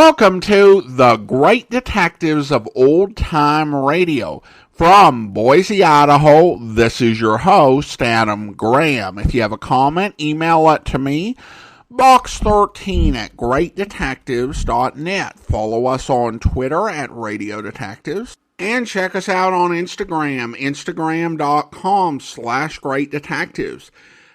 Welcome to the Great Detectives of Old Time Radio. From Boise, Idaho, this is your host, Adam Graham. If you have a comment, email it to me, box13 at greatdetectives.net. Follow us on Twitter at Radio Detectives. And check us out on Instagram, instagram.com/greatdetectives.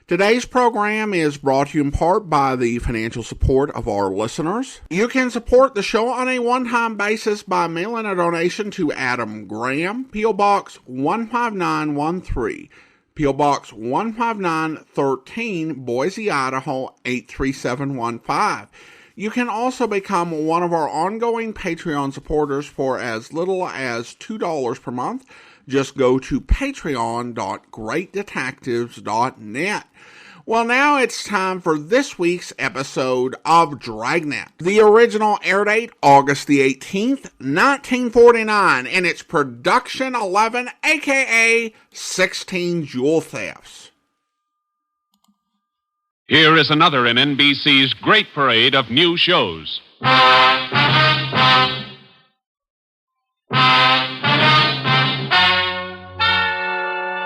Today's program is brought to you in part by the financial support of our listeners. You can support the show on a one-time basis by mailing a donation to Adam Graham, P.O. Box 15913, P.O. Box 15913, Boise, Idaho 83715. You can also become one of our ongoing Patreon supporters for as little as $2 per month. Just go to patreon.greatdetectives.net. Well, now it's time for this week's episode of Dragnet. The original air date, August the 18th, 1949, and it's Production 11, a.k.a. 16 Jewel Thefts. Here is another in NBC's great parade of new shows.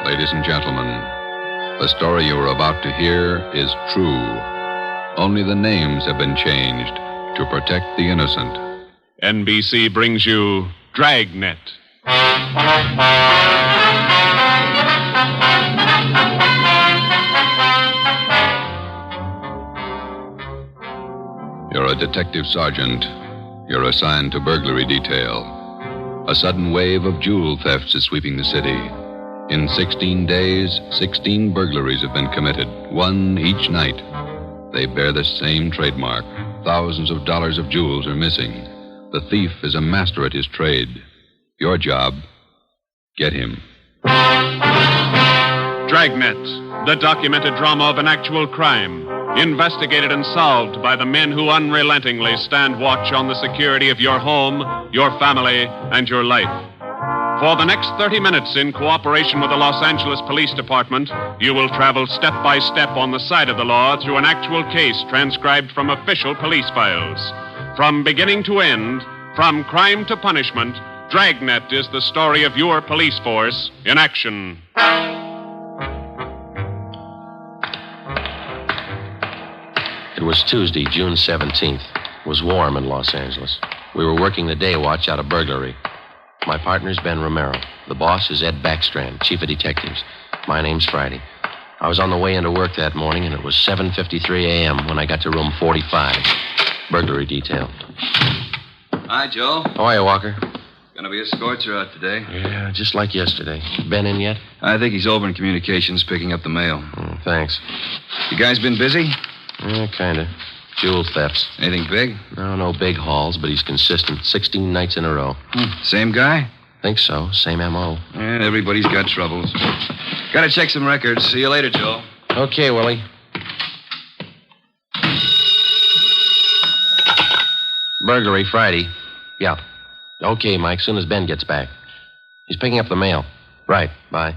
Ladies and gentlemen, the story you are about to hear is true. Only the names have been changed to protect the innocent. NBC brings you Dragnet. You're a detective sergeant. You're assigned to burglary detail. A sudden wave of jewel thefts is sweeping the city. In 16 days, 16 burglaries have been committed, one each night. They bear the same trademark. Thousands of dollars of jewels are missing. The thief is a master at his trade. Your job, get him. Dragnet, the documented drama of an actual crime, investigated and solved by the men who unrelentingly stand watch on the security of your home, your family, and your life. For the next 30 minutes, in cooperation with the Los Angeles Police Department, you will travel step by step on the side of the law through an actual case transcribed from official police files. From beginning to end, from crime to punishment, Dragnet is the story of your police force in action. It was Tuesday, June 17th. It was warm in Los Angeles. We were working the day watch out of burglary. My partner's Ben Romero. The boss is Ed Backstrand, chief of detectives. My name's Friday. I was on the way into work that morning, and it was 7:53 a.m. when I got to room 45. Burglary detail. Hi, Joe. How are you, Walker? Gonna be a scorcher out today. Yeah, just like yesterday. Ben in yet? I think he's over in communications picking up the mail. Thanks. You guys been busy? Yeah, kinda. Jewel thefts. Anything big? No big hauls, but he's consistent. 16 nights in a row. Same guy? Think so. Same M.O. Yeah, everybody's got troubles. Gotta check some records. See you later, Joe. Okay, Willie. Burglary Friday. Yeah. Okay, Mike, soon as Ben gets back. He's picking up the mail. Right, bye.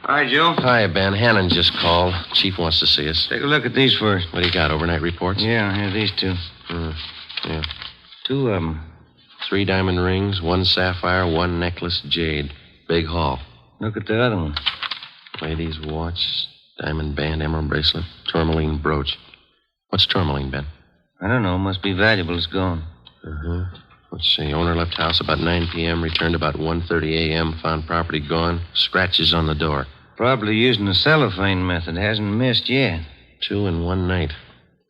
Hi, Joe. Hi, Ben. Hannon just called. Chief wants to see us. Take a look at these first. What do you got, overnight reports? Yeah, here, these two. Yeah. Two of them. 3 diamond rings, 1 sapphire, 1 necklace, jade. Big haul. Look at the other one. Lady's watch, diamond band, emerald bracelet, tourmaline brooch. What's tourmaline, Ben? I don't know. Must be valuable. It's gone. Let's see. Owner left house about 9 p.m., returned about 1:30 a.m., found property gone, scratches on the door. Probably using the cellophane method. Hasn't missed yet. 2 in 1 night.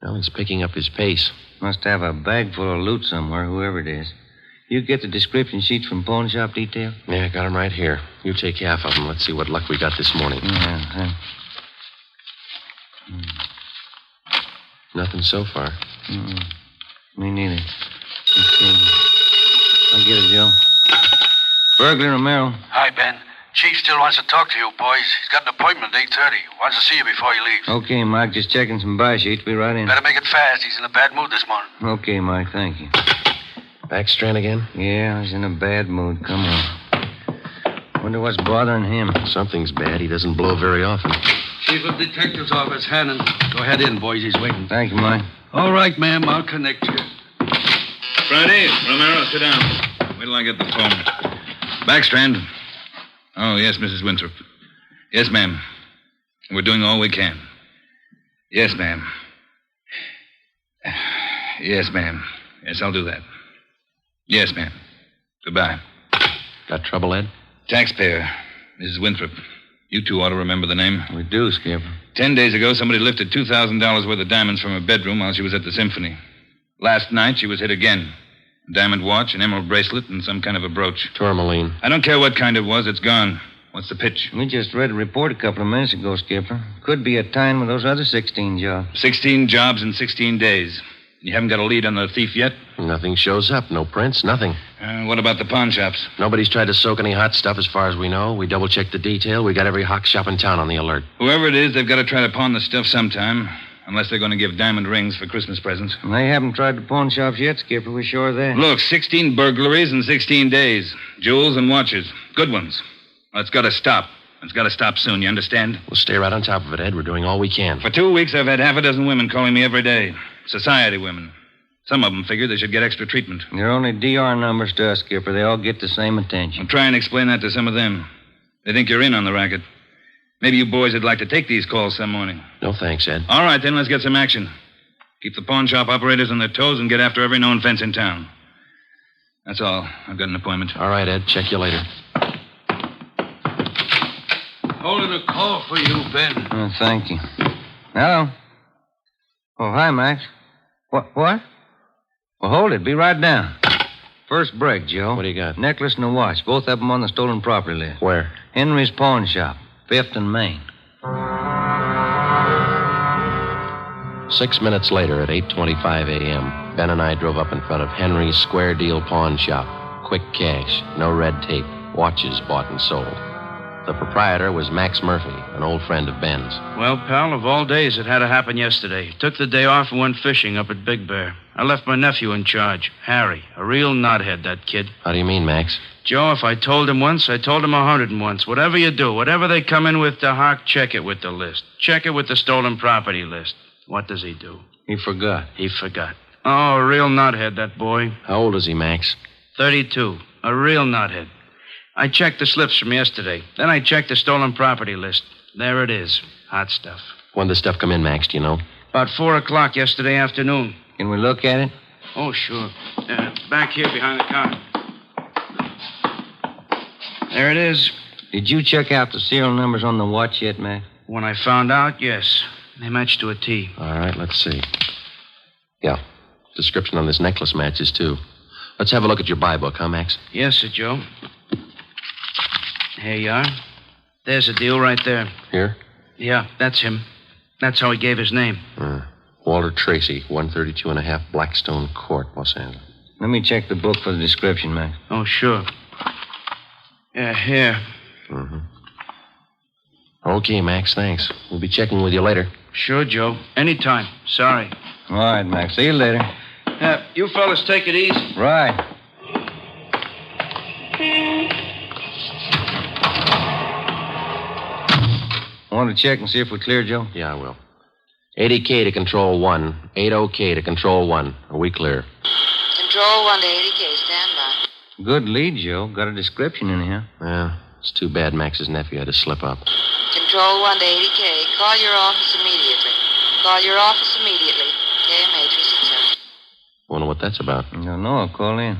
Well, he's picking up his pace. Must have a bag full of loot somewhere, whoever it is. You get the description sheets from pawn shop detail? Yeah, I got them right here. You take half of them. Let's see what luck we got this morning. Yeah. Nothing so far. Me neither. Let's see. I'll get it, Joe. Burglar Romero. Hi, Ben. Chief still wants to talk to you, boys. He's got an appointment at 8:30. Wants to see you before he leaves. Okay, Mike. Just checking some buy sheets. Be right in. Better make it fast. He's in a bad mood this morning. Okay, Mike. Thank you. Backstrand again? Yeah, he's in a bad mood. Come on. Wonder what's bothering him. Something's bad. He doesn't blow very often. Chief of Detective's Office, Hannon. Go ahead in, boys. He's waiting. Thank you, Mike. All right, ma'am. I'll connect you. Friday, Romero, sit down. Wait till I get the phone. Backstrand. Oh, yes, Mrs. Winthrop. Yes, ma'am. We're doing all we can. Yes, ma'am. Yes, ma'am. Yes, I'll do that. Yes, ma'am. Goodbye. Got trouble, Ed? Taxpayer, Mrs. Winthrop. You two ought to remember the name. We do, Skipper. 10 days ago, somebody lifted $2,000 worth of diamonds from her bedroom while she was at the symphony. Last night, she was hit again. A diamond watch, an emerald bracelet, and some kind of a brooch. Tourmaline. I don't care what kind it was. It's gone. What's the pitch? We just read a report a couple of minutes ago, Skipper. Could be a tie-in with those other 16 jobs. 16 jobs in 16 days. You haven't got a lead on the thief yet? Nothing shows up. No prints, nothing. What about the pawn shops? Nobody's tried to soak any hot stuff as far as we know. We double-checked the detail. We got every hock shop in town on the alert. Whoever it is, they've got to try to pawn the stuff sometime. Unless they're going to give diamond rings for Christmas presents. And they haven't tried the pawn shops yet, Skipper. We're sure of that. Look, 16 burglaries in 16 days. Jewels and watches. Good ones. Well, it's got to stop. It's got to stop soon, you understand? We'll stay right on top of it, Ed. We're doing all we can. For 2 weeks, I've had half a dozen women calling me every day. Society women. Some of them figure they should get extra treatment. They're only DR numbers to us, Skipper. They all get the same attention. I'll try and explain that to some of them. They think you're in on the racket. Maybe you boys would like to take these calls some morning. No thanks, Ed. All right, then, let's get some action. Keep the pawn shop operators on their toes and get after every known fence in town. That's all. I've got an appointment. All right, Ed. Check you later. Holding a call for you, Ben. Oh, thank you. Hello. Oh, hi, Max. What? Well, hold it. Be right down. First break, Joe. What do you got? Necklace and a watch. Both of them on the stolen property list. Where? Henry's pawn shop. 5th and Main. 6 minutes later, at 8:25 a.m., Ben and I drove up in front of Henry's Square Deal Pawn Shop. Quick cash, no red tape, watches bought and sold. The proprietor was Max Murphy, an old friend of Ben's. Well, pal, of all days, it had to happen yesterday. Took the day off and went fishing up at Big Bear. I left my nephew in charge, Harry. A real knothead, that kid. How do you mean, Max? Joe, if I told him once, I told him 101. Whatever you do, whatever they come in with to Hawk, check it with the list. Check it with the stolen property list. What does he do? He forgot. He forgot. Oh, a real knothead, that boy. How old is he, Max? 32. A real knothead. I checked the slips from yesterday. Then I checked the stolen property list. There it is. Hot stuff. When did the stuff come in, Max, do you know? About 4 o'clock yesterday afternoon. Can we look at it? Oh, sure. Back here behind the counter. There it is. Did you check out the serial numbers on the watch yet, Max? When I found out, yes. They matched to a T. All right, let's see. Yeah. Description on this necklace matches, too. Let's have a look at your buy book, huh, Max? Yes, sir, Joe. Here you are. There's the deal right there. Here? Yeah, that's him. That's how he gave his name. Walter Tracy, 132.5 Blackstone Court, Los Angeles. Let me check the book for the description, Max. Oh, sure. Yeah, here. Mm-hmm. Okay, Max, thanks. We'll be checking with you later. Sure, Joe. Anytime. Sorry. All right, Max. See you later. You fellas take it easy. Right. Want to check and see if we're clear, Joe? Yeah, I will. 80K to Control 1. 80K to Control 1. Are we clear? Control 1 to 80K. Stand by. Good lead, Joe. Got a description in here. Yeah, it's too bad Max's nephew had to slip up. Control 1 to 80K. Call your office immediately. Call your office immediately. KMA 367. Wonder what that's about. I don't know. I'll call in.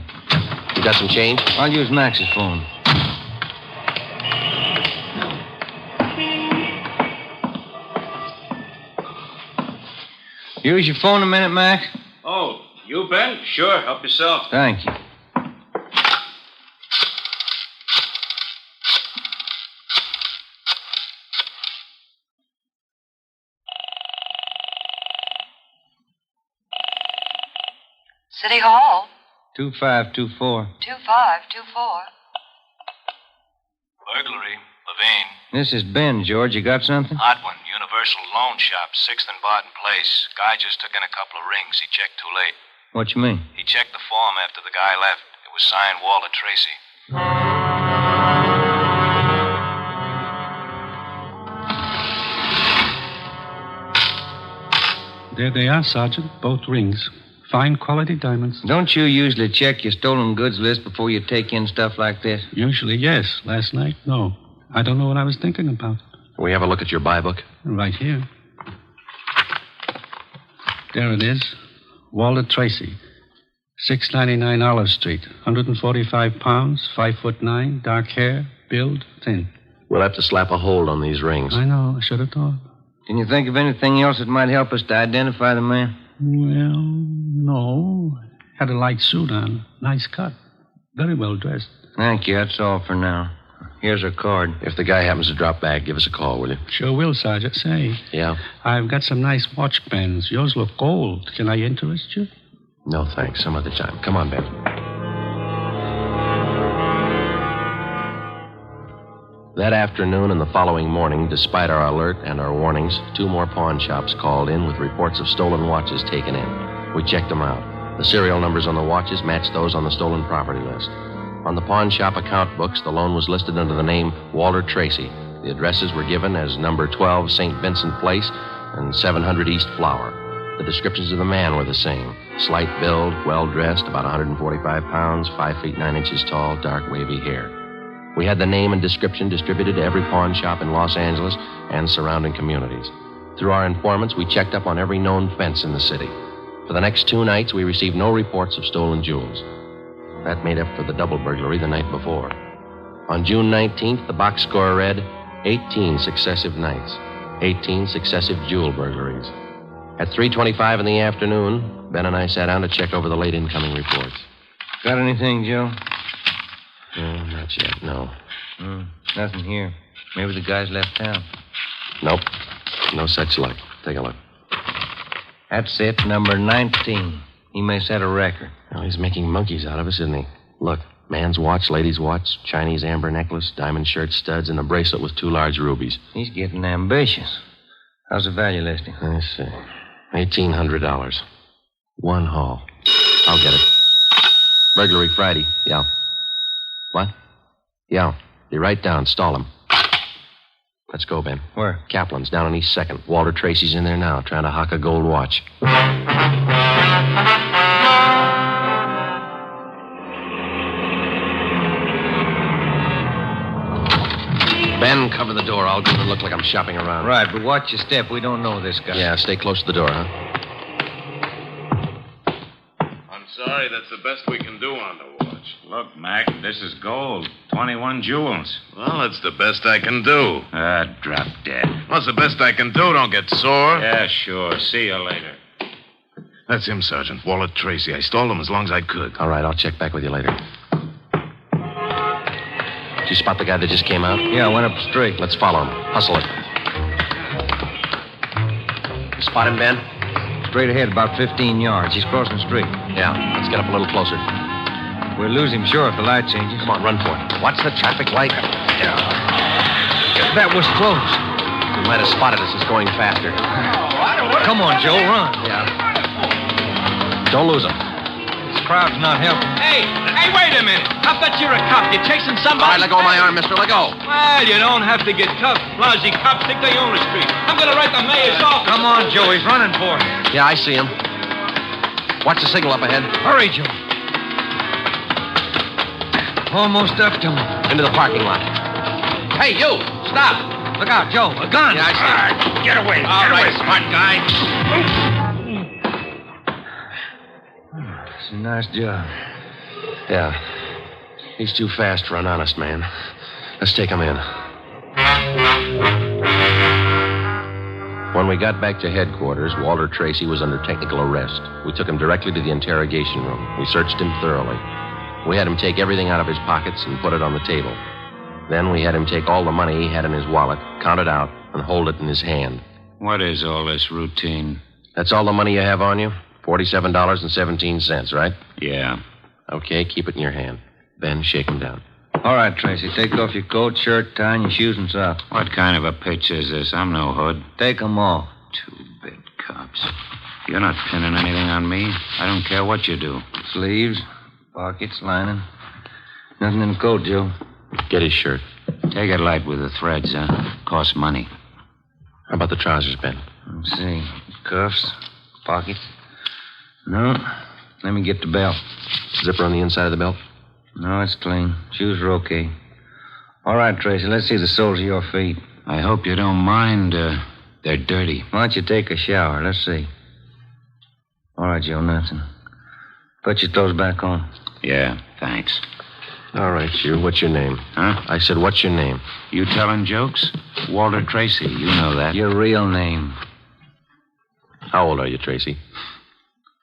You got some change? I'll use Max's phone. Use your phone a minute, Max. Oh, you, Ben? Sure. Help yourself. Thank you. City Hall. 2524. 2524. Burglary. Levine. This is Ben, George. You got something? Hot one. Universal Loan Shop. 6th and Barton Place. Guy just took in a couple of rings. He checked too late. What you mean? He checked the form after the guy left. It was signed Walter Tracy. There they are, Sergeant. Both rings. Fine quality diamonds. Don't you usually check your stolen goods list before you take in stuff like this? Usually, yes. Last night, no. I don't know what I was thinking about. Can we have a look at your buy book? Right here. There it is. Walter Tracy. 699 Olive Street. 145 pounds, 5'9", dark hair, build, thin. We'll have to slap a hold on these rings. I know. I should have thought. Can you think of anything else that might help us to identify the man? Well, no. Had a light suit on. Nice cut. Very well dressed. Thank you. That's all for now. Here's our card. If the guy happens to drop back, give us a call, will you? Sure will, Sergeant. Say. Yeah? I've got some nice watch bands. Yours look gold. Can I interest you? No, thanks. Some other time. Come on, Ben. That afternoon and the following morning, despite our alert and our warnings, 2 more pawn shops called in with reports of stolen watches taken in. We checked them out. The serial numbers on the watches matched those on the stolen property list. On the pawn shop account books, the loan was listed under the name Walter Tracy. The addresses were given as number 12 St. Vincent Place and 700 East Flower. The descriptions of the man were the same. Slight build, well-dressed, about 145 pounds, 5 feet 9 inches tall, dark wavy hair. We had the name and description distributed to every pawn shop in Los Angeles and surrounding communities. Through our informants, we checked up on every known fence in the city. For the next 2 nights, we received no reports of stolen jewels. That made up for the double burglary the night before. On June 19th, the box score read 18 successive nights, 18 successive jewel burglaries. At 3:25 in the afternoon, Ben and I sat down to check over the late incoming reports. Got anything, Joe? No, not yet, no. Nothing here. Maybe the guy's left town. Nope. No such luck. Take a look. That's it, number 19. He may set a record. Well, he's making monkeys out of us, isn't he? Look, man's watch, lady's watch, Chinese amber necklace, diamond shirt studs, and a bracelet with 2 large rubies. He's getting ambitious. How's the value listing? I see. $1,800. 1 haul. I'll get it. Burglary Friday. Yeah. What? Yeah. Be right down. Stall him. Let's go, Ben. Where? Kaplan's down on East 2nd. Walter Tracy's in there now, trying to hock a gold watch. Ben, cover the door. I'll go and look like I'm shopping around. Right, but watch your step. We don't know this guy. Yeah, stay close to the door, huh? I'm sorry, that's the best we can do on the watch. Look, Mac, this is gold. 21 jewels. Well, that's the best I can do. Drop dead. What's the best I can do? Don't get sore. Yeah, sure. See you later. That's him, Sergeant. Walter Tracy. I stalled him as long as I could. All right, I'll check back with you later. Did you spot the guy that just came out? Yeah, I went up the street. Let's follow him. Hustle it. You spot him, Ben? Straight ahead, about 15 yards. He's crossing the street. Yeah, let's get up a little closer. We'll lose him, sure, if the light changes. Come on, run for it. Watch the traffic light. Yeah. That was close. He might have spotted us. He's going faster. Come on, Joe, run. Yeah. Don't lose him. This crowd's not helping. Hey, wait a minute. I bet you're a cop. You're chasing somebody. All right, let go of my arm, mister. Let go. Well, you don't have to get cuffed. Lousy cops think they own the street. I'm going to write the mayor's office. Come on, Joe. He's running for it. Yeah, I see him. Watch the signal up ahead. Hurry, Joe. Almost up to him. Into the parking lot. Hey, you! Stop! Look out, Joe. A gun. Yeah, I see. All right, get away. All right, smart guy. It's a nice job. Yeah. He's too fast for an honest man. Let's take him in. When we got back to headquarters, Walter Tracy was under technical arrest. We took him directly to the interrogation room. We searched him thoroughly. We had him take everything out of his pockets and put it on the table. Then we had him take all the money he had in his wallet, count it out, and hold it in his hand. What is all this routine? That's all the money you have on you? $47.17, right? Yeah. Okay, keep it in your hand. Ben, shake him down. All right, Tracy. Take off your coat, shirt, tie, and your shoes and socks. What kind of a pitch is this? I'm no hood. Take them off. Two-bit cops. You're not pinning anything on me. I don't care what you do. Sleeves, pockets, lining. Nothing in the coat, Joe. Get his shirt. Take it light with the threads, huh? Costs money. How about the trousers, Ben? Let's see. Cuffs, Pocket? No. Let me get the belt. Zipper on the inside of the belt? No, it's clean. Shoes are okay. All right, Tracy, let's see the soles of your feet. I hope you don't mind. They're dirty. Why don't you take a shower? Let's see. All right, Joe, nothing. Put your clothes back on. Yeah, thanks. All right, you. What's your name? Huh? I said, what's your name? You telling jokes? Walter Tracy. You know that. Your real name. How old are you, Tracy?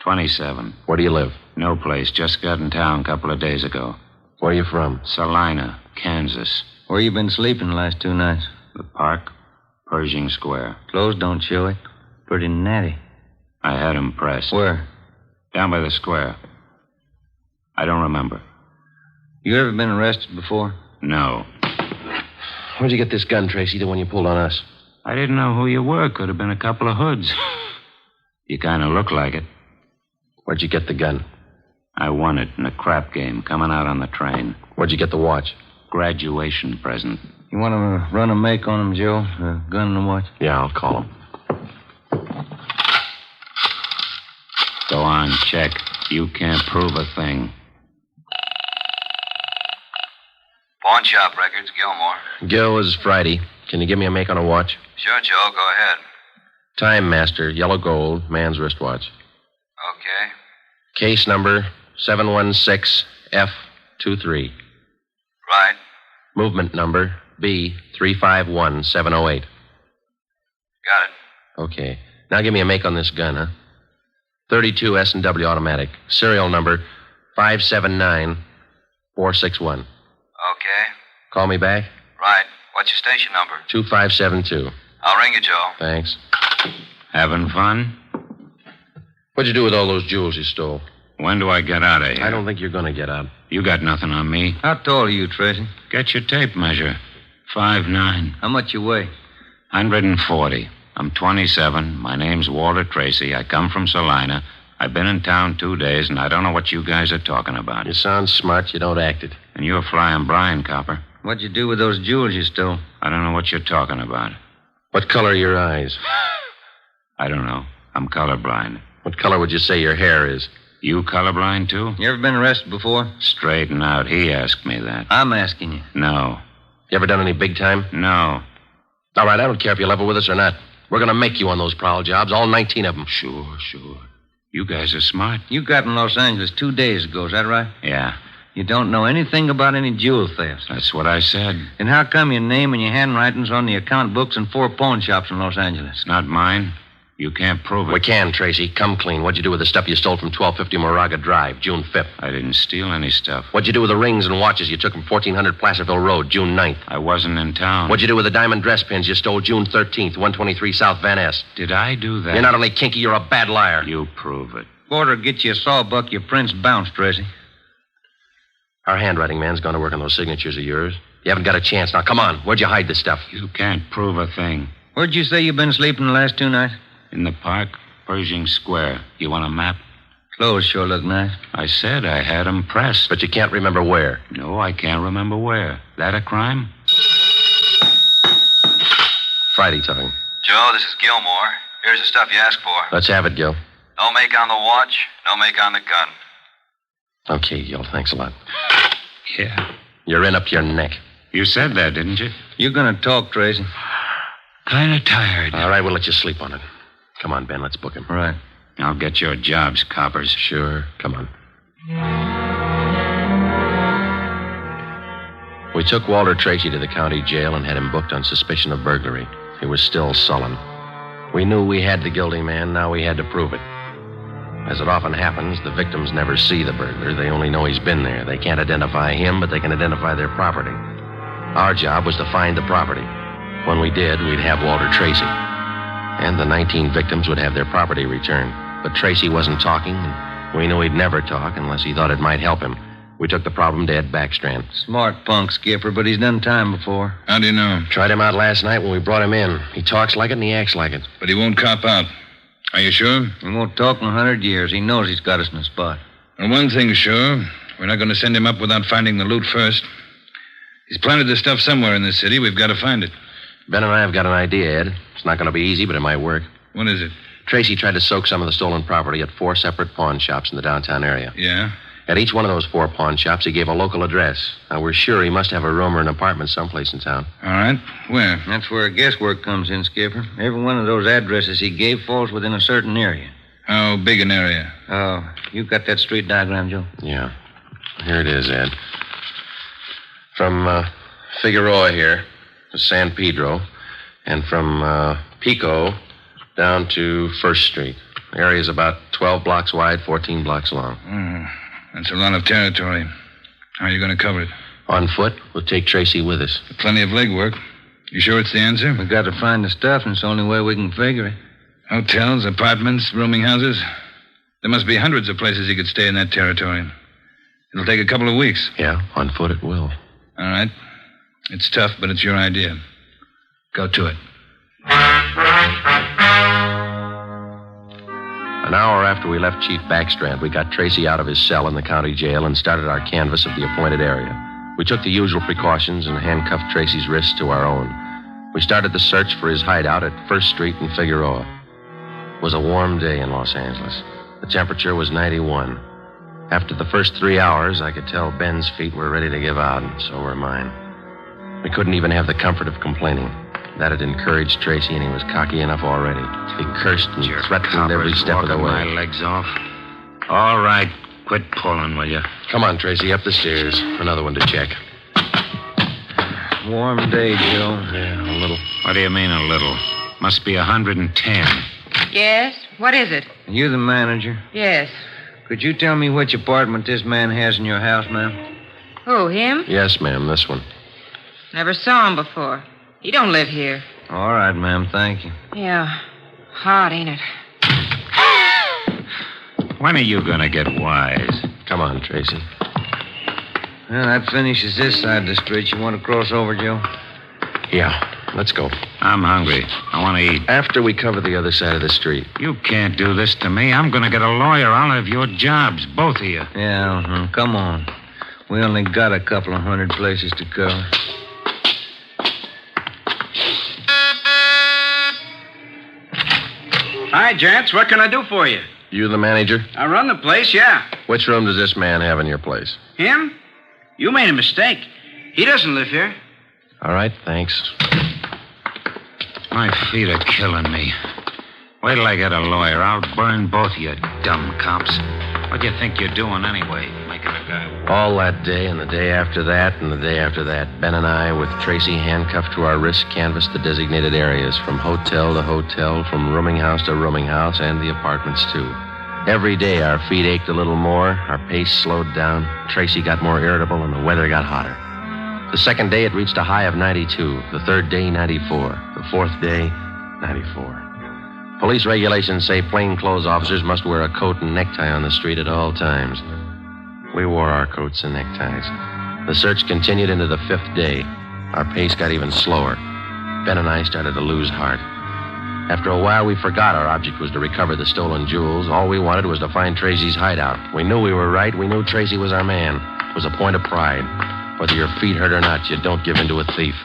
27. Where do you live? No place. Just got in town a couple of days ago. Where are you from? Salina, Kansas. Where you been sleeping the last 2 nights? The park, Pershing Square. Clothes don't show it. Pretty natty. I had 'em pressed. Where? Down by the square. I don't remember. You ever been arrested before? No. Where'd you get this gun, Tracy, the one you pulled on us? I didn't know who you were. Could have been a couple of hoods. You kind of look like it. Where'd you get the gun? I won it in a crap game coming out on the train. Where'd you get the watch? Graduation present. You want to run a make on him, Joe? The gun and the watch? Yeah, I'll call him. Go on, check. You can't prove a thing. Pawn shop records, Gilmore. Gil, is Friday. Can you give me a make on a watch? Sure, Joe, go ahead. Time Master, yellow gold, man's wristwatch. Okay. Case number 716F23. Right. Movement number B351708. Got it. Okay. Now give me a make on this gun, huh? 32 S&W automatic. Serial number 579461. Okay. Call me back? Right. What's your station number? 2572. I'll ring you, Joe. Thanks. Having fun? What'd you do with all those jewels you stole? When do I get out of here? I don't think you're going to get out. You got nothing on me. How tall are you, Tracy? Get your tape measure. 5'9". How much you weigh? 140. I'm 27. My name's Walter Tracy. I come from Salina. I've been in town 2 days, and I don't know what you guys are talking about. You sound smart. You don't act it. And you're flying Brian, copper. What'd you do with those jewels you stole? I don't know what you're talking about. What color are your eyes? I don't know. I'm colorblind. What color would you say your hair is? You colorblind, too? You ever been arrested before? Straighten out. He asked me that. I'm asking you. No. You ever done any big time? No. All right, I don't care if you level with us or not. We're going to make you on those prowl jobs, all 19 of them. Sure. You guys are smart. You got in Los Angeles 2 days ago, is that right? Yeah. You don't know anything about any jewel thefts. That's what I said. And how come your name and your handwriting's on the account books in 4 pawn shops in Los Angeles? It's not mine. You can't prove it. We can, Tracy. Come clean. What'd you do with the stuff you stole from 1250 Moraga Drive, June 5th? I didn't steal any stuff. What'd you do with the rings and watches you took from 1400 Placerville Road, June 9th? I wasn't in town. What'd you do with the diamond dress pins you stole June 13th, 123 South Van Ness? Did I do that? You're not only kinky, you're a bad liar. You prove it. Order get you a sawbuck, your prints bounced, Tracy. Our handwriting man's gone to work on those signatures of yours. You haven't got a chance. Now, come on. Where'd you hide this stuff? You can't prove a thing. Where'd you say you've been sleeping the last 2 nights? In the park, Pershing Square. You want a map? Clothes sure look nice. I said I had 'em pressed. But you can't remember where. No, I can't remember where. That a crime? Friday talking. Joe, this is Gilmore. Here's the stuff you asked for. Let's have it, Gil. No make on the watch, no make on the gun. Okay, Gil. Thanks a lot. Yeah. You're in up to your neck. You said that, didn't you? You're gonna talk, Tracy. Kind of tired. All right, we'll let you sleep on it. Come on, Ben. Let's book him. Right. I'll get your jobs, coppers. Sure. Come on. We took Walter Tracy to the county jail and had him booked on suspicion of burglary. He was still sullen. We knew we had the guilty man. Now we had to prove it. As it often happens, the victims never see the burglar. They only know he's been there. They can't identify him, but they can identify their property. Our job was to find the property. When we did, we'd have Walter Tracy. And the 19 victims would have their property returned. But Tracy wasn't talking, and we knew he'd never talk unless he thought it might help him. We took the problem to Ed Backstrand. Smart punk, Skipper, but he's done time before. How do you know? Tried him out last night when we brought him in. He talks like it and he acts like it. But he won't cop out. Are you sure? He won't talk in 100 years. He knows he's got us in a spot. Well, one thing's sure. We're not going to send him up without finding the loot first. He's planted the stuff somewhere in this city. We've got to find it. Ben and I have got an idea, Ed. It's not going to be easy, but it might work. What is it? Tracy tried to soak some of the stolen property at 4 separate pawn shops in the downtown area. Yeah? At each one of those 4 pawn shops, he gave a local address. Now, we're sure he must have a room or an apartment someplace in town. All right. Where? That's where guesswork comes in, Skipper. Every one of those addresses he gave falls within a certain area. How big an area? Oh, you got that street diagram, Joe? Yeah. Here it is, Ed. From Figueroa here to San Pedro, and from Pico down to First Street. The area's about 12 blocks wide, 14 blocks long. That's a lot of territory. How are you going to cover it? On foot. We'll take Tracy with us. Plenty of legwork. You sure it's the answer? We got to find the stuff, and it's the only way we can figure it. Hotels, apartments, rooming houses. There must be hundreds of places he could stay in that territory. It'll take a couple of weeks. Yeah, on foot it will. All right. It's tough, but it's your idea. Go to it. An hour after we left Chief Backstrand, we got Tracy out of his cell in the county jail and started our canvass of the appointed area. We took the usual precautions and handcuffed Tracy's wrists to our own. We started the search for his hideout at First Street in Figueroa. It was a warm day in Los Angeles. The temperature was 91. After the first 3 hours, I could tell Ben's feet were ready to give out, and so were mine. We couldn't even have the comfort of complaining. That had encouraged Tracy, and he was cocky enough already. He cursed and threatened every step of the way. My legs off. All right, quit pulling, will you? Come on, Tracy, up the stairs. Another one to check. Warm day, Joe. Yeah, a little. What do you mean, a little? Must be 110. Yes? What is it? You the manager? Yes. Could you tell me which apartment this man has in your house, ma'am? Who, him? Yes, ma'am, this one. Never saw him before. He don't live here. All right, ma'am, thank you. Yeah. Hot, ain't it? When are you going to get wise? Come on, Tracy. Well, that finishes this side of the street. You want to cross over, Joe? Yeah, let's go. I'm hungry. I want to eat. After we cover the other side of the street. You can't do this to me. I'm going to get a lawyer. I'll have your jobs, both of you. Yeah, come on. We only got a couple of hundred places to cover. Hi, gents. What can I do for you? You the manager? I run the place, yeah. Which room does this man have in your place? Him? You made a mistake. He doesn't live here. All right, thanks. My feet are killing me. Wait till I get a lawyer. I'll burn both of you dumb cops. What do you think you're doing anyway? Making a guy... All that day and the day after that and the day after that, Ben and I, with Tracy handcuffed to our wrists, canvassed the designated areas, from hotel to hotel, from rooming house to rooming house, and the apartments, too. Every day our feet ached a little more, our pace slowed down, Tracy got more irritable, and the weather got hotter. The second day it reached a high of 92, the third day 94, the fourth day 94. Police regulations say plainclothes officers must wear a coat and necktie on the street at all times. We wore our coats and neckties. The search continued into the fifth day. Our pace got even slower. Ben and I started to lose heart. After a while, we forgot our object was to recover the stolen jewels. All we wanted was to find Tracy's hideout. We knew we were right. We knew Tracy was our man. It was a point of pride. Whether your feet hurt or not, you don't give in to a thief.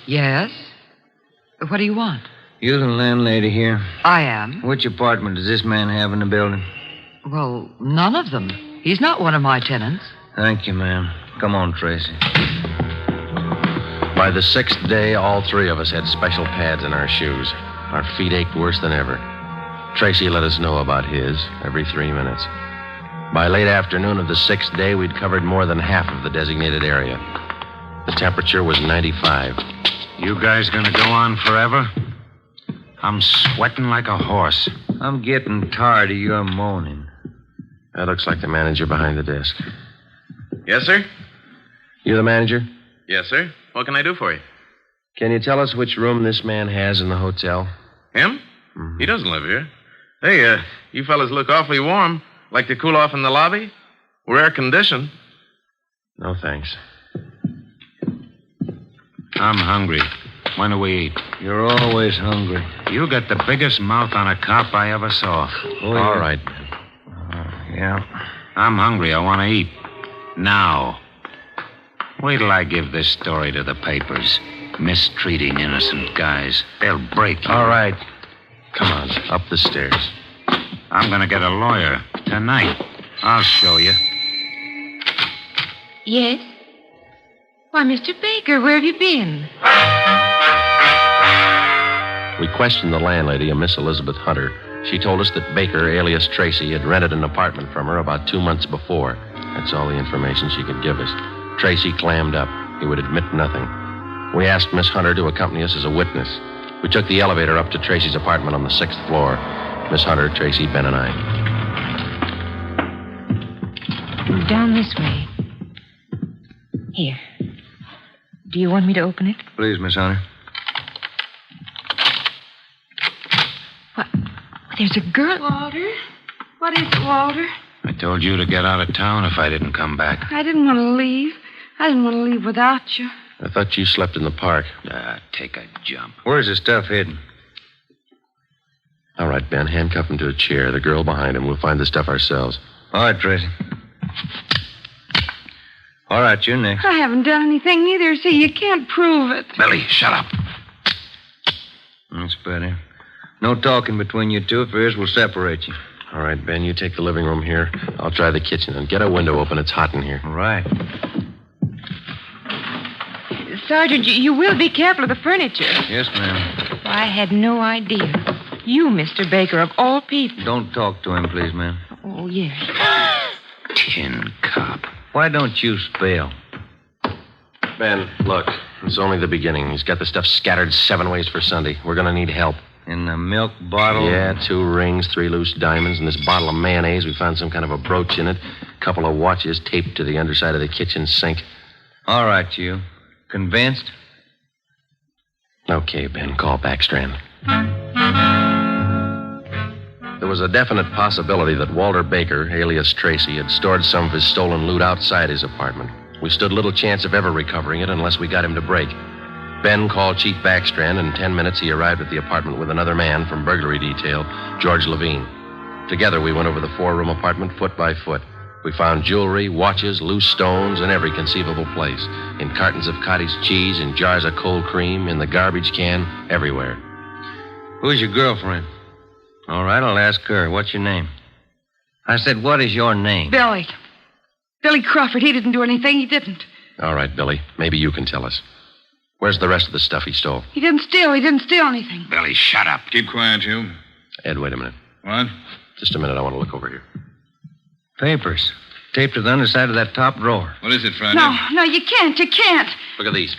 Yes? What do you want? You the landlady here? I am. Which apartment does this man have in the building? Well, none of them. He's not one of my tenants. Thank you, ma'am. Come on, Tracy. By the sixth day, all three of us had special pads in our shoes. Our feet ached worse than ever. Tracy let us know about his every 3 minutes. By late afternoon of the sixth day, we'd covered more than half of the designated area. The temperature was 95. You guys gonna go on forever? I'm sweating like a horse. I'm getting tired of your moaning. That looks like the manager behind the desk. Yes, sir? You the manager? Yes, sir. What can I do for you? Can you tell us which room this man has in the hotel? Him? Mm-hmm. He doesn't live here. Hey, you fellas look awfully warm. Like to cool off in the lobby? We're air-conditioned. No, thanks. I'm hungry. When do we eat? You're always hungry. You got the biggest mouth on a cop I ever saw. Oh, all right. Yeah. I'm hungry. I want to eat. Now. Wait till I give this story to the papers. Mistreating innocent guys. They'll break you. All right. Come on, up the stairs. I'm going to get a lawyer tonight. I'll show you. Yes? Why, Mr. Baker, where have you been? We questioned the landlady, a Miss Elizabeth Hunter. She told us that Baker, alias Tracy, had rented an apartment from her about 2 months before. That's all the information she could give us. Tracy clammed up. He would admit nothing. We asked Miss Hunter to accompany us as a witness. We took the elevator up to Tracy's apartment on the 6th floor. Miss Hunter, Tracy, Ben, and I. Down this way. Here. Do you want me to open it? Please, Miss Hunter. What? There's a girl. Walter? What is it, Walter? I told you to get out of town if I didn't come back. I didn't want to leave. I didn't want to leave without you. I thought you slept in the park. Take a jump. Where's the stuff hidden? All right, Ben, handcuff him to a chair. The girl behind him. We'll find the stuff ourselves. All right, Tracy. All right, you're next. I haven't done anything either, so you can't prove it. Billy, shut up. That's better. No talking between you two. If there is, we'll separate you. All right, Ben, you take the living room here. I'll try the kitchen. And get a window open. It's hot in here. All right. Sergeant, you will be careful of the furniture. Yes, ma'am. I had no idea. You, Mr. Baker, of all people. Don't talk to him, please, ma'am. Oh, yes. Tin cop. Why don't you spell? Ben, look. It's only the beginning. He's got the stuff scattered 7 ways for Sunday. We're going to need help. In the milk bottle? Yeah, 2 rings, 3 loose diamonds, and this bottle of mayonnaise. We found some kind of a brooch in it. A couple of watches taped to the underside of the kitchen sink. All right, you. Convinced? Okay, Ben, call Backstrand. There was a definite possibility that Walter Baker, alias Tracy, had stored some of his stolen loot outside his apartment. We stood little chance of ever recovering it unless we got him to break. Ben called Chief Backstrand, and in 10 minutes he arrived at the apartment with another man from burglary detail, George Levine. Together we went over the 4-room apartment foot by foot. We found jewelry, watches, loose stones in every conceivable place. In cartons of cottage cheese, in jars of cold cream, in the garbage can, everywhere. Who's your girlfriend? All right, I'll ask her. What's your name? I said, what is your name? Billy. Billy Crawford. He didn't do anything. He didn't. All right, Billy. Maybe you can tell us. Where's the rest of the stuff he stole? He didn't steal. He didn't steal anything. Billy, shut up. Keep quiet, you. Ed, wait a minute. What? Just a minute. I want to look over here. Papers. Taped to the underside of that top drawer. What is it, Friday? No, you can't. You can't. Look at these.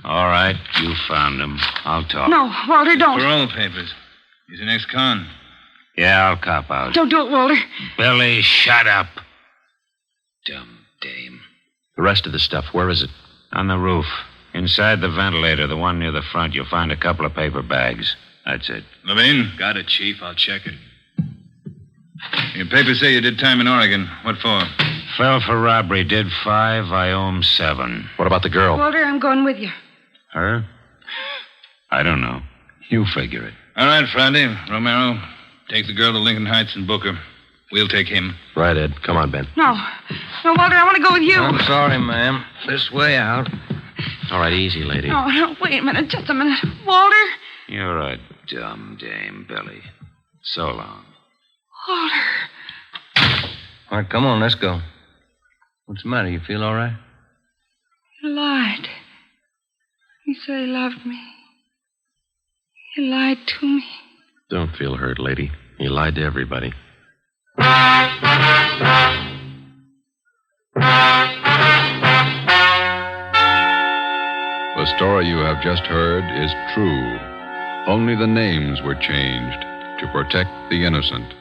All right, you found them. I'll talk. No, Walter, don't. Parole papers. He's an ex-con. Yeah, I'll cop out. Don't do it, Walter. Billy, shut up. Dumb dame. The rest of the stuff, where is it? On the roof. Inside the ventilator, the one near the front, you'll find a couple of paper bags. That's it. Levine? Got it, Chief. I'll check it. Your papers say you did time in Oregon. What for? Fell for robbery. Did 5. I owe him 7. What about the girl? Walter, I'm going with you. Her? I don't know. You figure it. All right, Friday. Romero, take the girl to Lincoln Heights and book her. We'll take him. Right, Ed. Come on, Ben. No, Walter, I want to go with you. I'm sorry, ma'am. This way out. All right, easy, lady. No, wait a minute. Just a minute. Walter? You're a dumb dame, Billy. So long. Walter. All right, come on, let's go. What's the matter? You feel all right? You lied. You said he loved me. He lied to me. Don't feel hurt, lady. He lied to everybody. The story you have just heard is true. Only the names were changed to protect the innocent.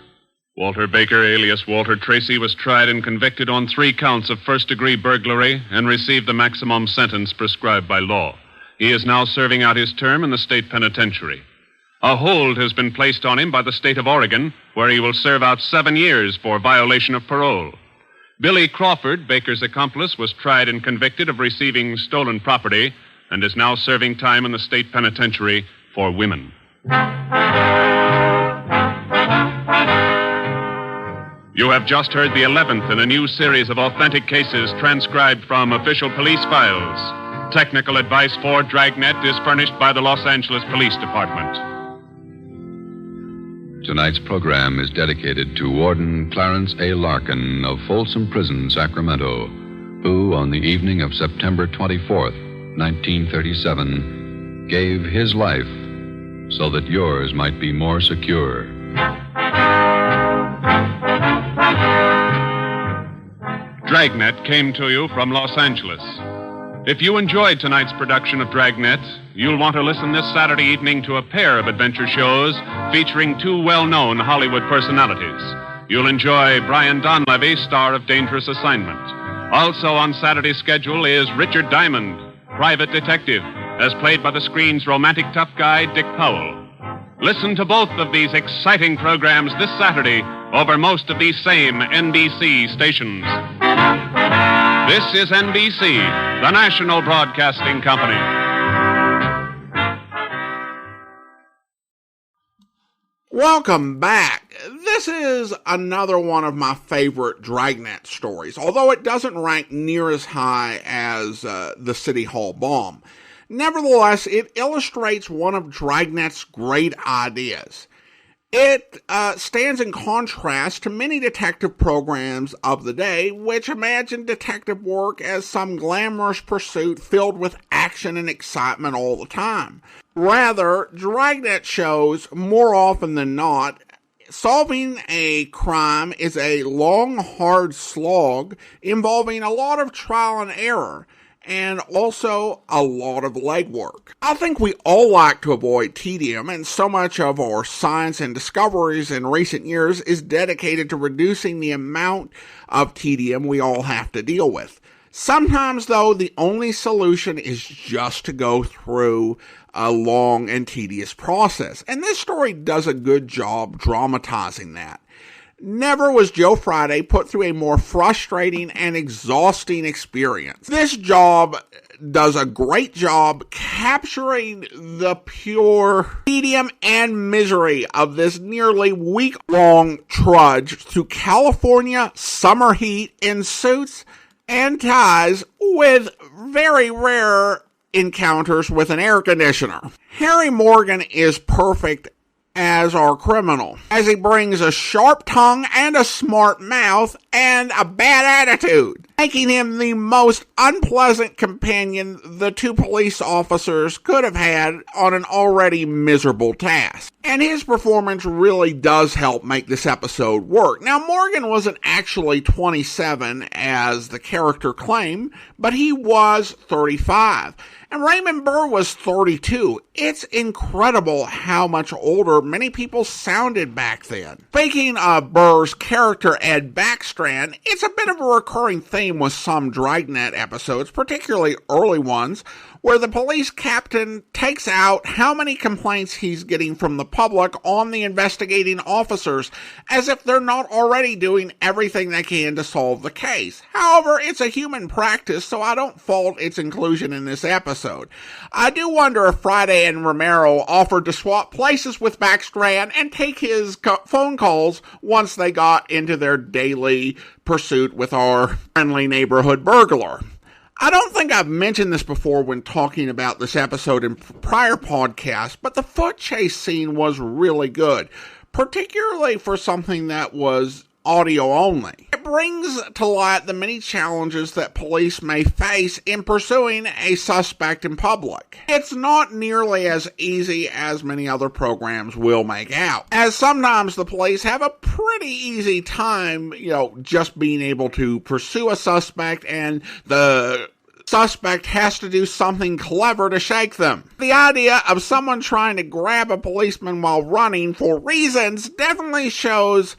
Walter Baker, alias Walter Tracy, was tried and convicted on 3 counts of first-degree burglary and received the maximum sentence prescribed by law. He is now serving out his term in the state penitentiary. A hold has been placed on him by the state of Oregon, where he will serve out 7 years for violation of parole. Billy Crawford, Baker's accomplice, was tried and convicted of receiving stolen property and is now serving time in the state penitentiary for women. You have just heard the 11th in a new series of authentic cases transcribed from official police files. Technical advice for Dragnet is furnished by the Los Angeles Police Department. Tonight's program is dedicated to Warden Clarence A. Larkin of Folsom Prison, Sacramento, who, on the evening of September 24th, 1937, gave his life so that yours might be more secure. Dragnet came to you from Los Angeles. If you enjoyed tonight's production of Dragnet, you'll want to listen this Saturday evening to a pair of adventure shows featuring two well-known Hollywood personalities. You'll enjoy Brian Donlevy, star of Dangerous Assignment. Also on Saturday's schedule is Richard Diamond, private detective, as played by the screen's romantic tough guy, Dick Powell. Listen to both of these exciting programs this Saturday over most of these same NBC stations. This is NBC, the national broadcasting company. Welcome back. This is another one of my favorite Dragnet stories, although it doesn't rank near as high as the City Hall bomb. Nevertheless, it illustrates one of Dragnet's great ideas. It stands in contrast to many detective programs of the day, which imagine detective work as some glamorous pursuit filled with action and excitement all the time. Rather, Dragnet shows, more often than not, solving a crime is a long, hard slog involving a lot of trial and error, and also a lot of legwork. I think we all like to avoid tedium, and so much of our science and discoveries in recent years is dedicated to reducing the amount of tedium we all have to deal with. Sometimes, though, the only solution is just to go through a long and tedious process, and this story does a good job dramatizing that. Never was Joe Friday put through a more frustrating and exhausting experience. This job does a great job capturing the pure tedium and misery of this nearly week-long trudge through California summer heat in suits and ties with very rare encounters with an air conditioner. Harry Morgan is perfect as our criminal, as he brings a sharp tongue and a smart mouth and a bad attitude, making him the most unpleasant companion the two police officers could have had on an already miserable task. And his performance really does help make this episode work. Now, Morgan wasn't actually 27, as the character claimed, but he was 35. And Raymond Burr was 32. It's incredible how much older many people sounded back then. Speaking of Burr's character, Ed Backstrand, it's a bit of a recurring theme with some Dragnet episodes, particularly early ones, where the police captain takes out how many complaints he's getting from the public on the investigating officers, as if they're not already doing everything they can to solve the case. However, it's a human practice, so I don't fault its inclusion in this episode. I do wonder if Friday and Romero offered to swap places with Backstrand and take his phone calls once they got into their daily pursuit with our friendly neighborhood burglar. I don't think I've mentioned this before when talking about this episode in prior podcasts, but the foot chase scene was really good, particularly for something that was audio only. It brings to light the many challenges that police may face in pursuing a suspect in public. It's not nearly as easy as many other programs will make out, as sometimes the police have a pretty easy time, just being able to pursue a suspect, and the suspect has to do something clever to shake them. The idea of someone trying to grab a policeman while running for reasons definitely shows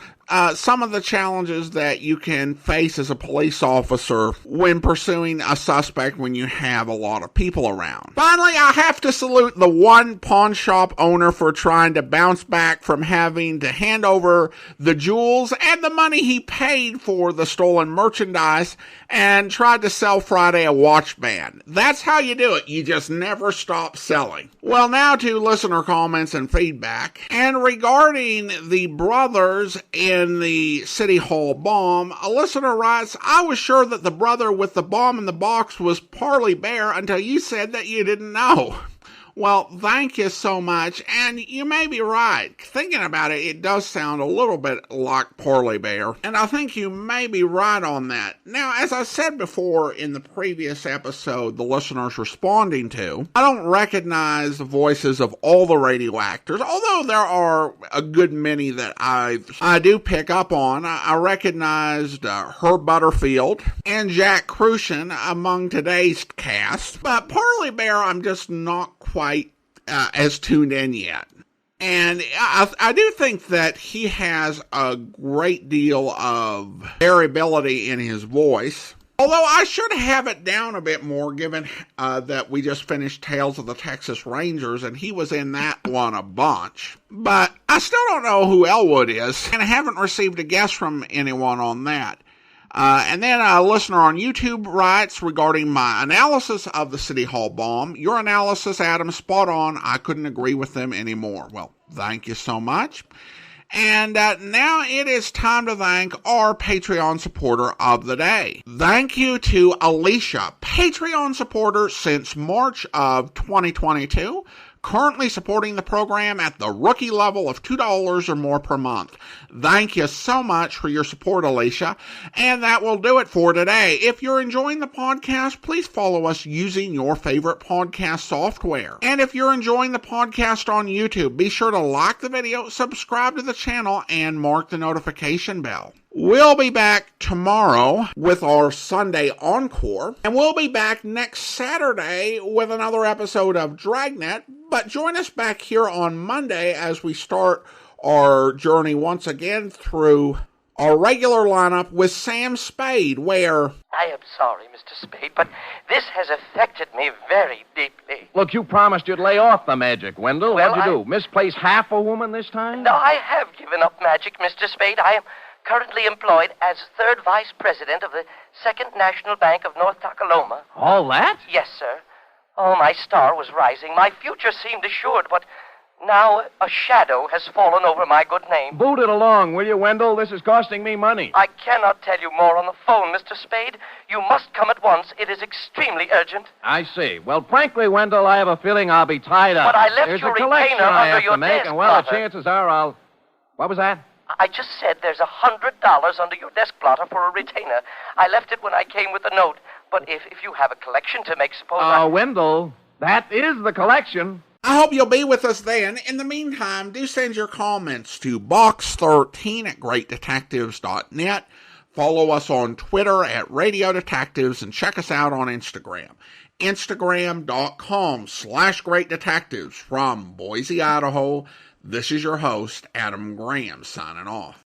some of the challenges that you can face as a police officer when pursuing a suspect when you have a lot of people around. Finally, I have to salute the one pawn shop owner for trying to bounce back from having to hand over the jewels and the money he paid for the stolen merchandise and tried to sell Friday a watch band. That's how you do it. You just never stop selling. Well, now to listener comments and feedback. And regarding the brothers in in the City Hall bomb, a listener writes, I was sure that the brother with the bomb in the box was Parley Bear until you said that you didn't know. Well, thank you so much, and you may be right. Thinking about it, it does sound a little bit like Parley Bear, and I think you may be right on that. Now, as I said before in the previous episode the listener's responding to, I don't recognize the voices of all the radio actors, although there are a good many that I do pick up on. I recognized Butterfield and Jack Kruschen among today's cast, but Parley Bear I'm just not quite as tuned in yet. And I do think that he has a great deal of variability in his voice. Although I should have it down a bit more given that we just finished Tales of the Texas Rangers and he was in that one a bunch. But I still don't know who Elwood is and I haven't received a guess from anyone on that. And then a listener on YouTube writes regarding my analysis of the City Hall bomb. Your analysis, Adam, spot on. I couldn't agree with them anymore. Well, thank you so much. And now it is time to thank our Patreon supporter of the day. Thank you to Alicia, Patreon supporter since March of 2022. Currently supporting the program at the rookie level of $2 or more per month. Thank you so much for your support, Alicia. And that will do it for today. If you're enjoying the podcast, please follow us using your favorite podcast software. And if you're enjoying the podcast on YouTube, be sure to like the video, subscribe to the channel, and mark the notification bell. We'll be back tomorrow with our Sunday Encore, and we'll be back next Saturday with another episode of Dragnet, but join us back here on Monday as we start our journey once again through our regular lineup with Sam Spade, where... I am sorry, Mr. Spade, but this has affected me very deeply. Look, you promised you'd lay off the magic, Wendell. Well, What'd you do? Misplace half a woman this time? No, I have given up magic, Mr. Spade. I am currently employed as third vice president of the Second National Bank of North Takaloma. All that? Yes, sir. Oh, my star was rising. My future seemed assured, but now a shadow has fallen over my good name. Boot it along, will you, Wendell? This is costing me money. I cannot tell you more on the phone, Mr. Spade. You must come at once. It is extremely urgent. I see. Well, frankly, Wendell, I have a feeling I'll be tied up. But I left There's your a collection retainer I under have your to make, desk, and well, the blotter. chances are I'll... What was that? I just said there's $100 under your desk blotter for a retainer. I left it when I came with the note. But if you have a collection to make, suppose Wendell, that is the collection. I hope you'll be with us then. In the meantime, do send your comments to box13@greatdetectives.net. Follow us on Twitter at Radio Detectives and check us out on Instagram. Instagram.com/greatdetectives. From Boise, Idaho, this is your host, Adam Graham, signing off.